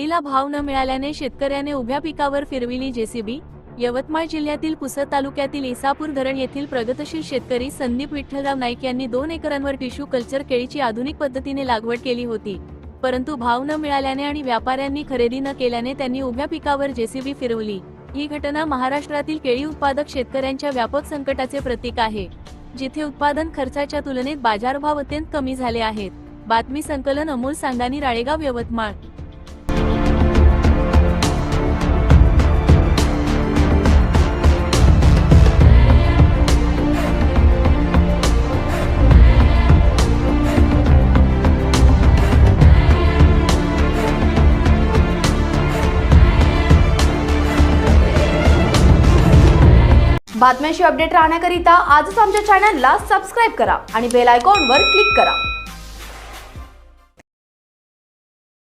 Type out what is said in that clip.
केळीला भाव न मिळाल्याने शेतकऱ्याने उभ्या पिकावर फिरविली जेसीबी। यवतमाळ जिल्ह्यातील पुसद तालुक्यातील इसापूर धरण येथील प्रगतशील शेतकरी संदीप विठ्ठलराव नाईक यांनी 2 एकरांवर टिश्यू कल्चर केळीची आधुनिक पद्धतीने लागवड केली होती, परंतु भाव न मिळाल्याने आणि व्यापाऱ्यांनी खरेदी न केल्याने त्यांनी उभ्या पिकावर जेसीबी फिरवली। ही घटना महाराष्ट्रातील केळी उत्पादक शेतकऱ्यांच्या व्यापक संकटाचे प्रतीक आहे, जिथे उत्पादन खर्चाच्या तुलनेत बाजारभाव अत्यंत कमी झाले आहेत। बातमी संकलन अमोल सांगानी, राळेगाव, यवतमाळ। बातम्यांशी अपडेट राहण्याकरिता आजच आमच्या चॅनलला सबस्क्राइब करा आणि बेल आयकॉनवर क्लिक करा।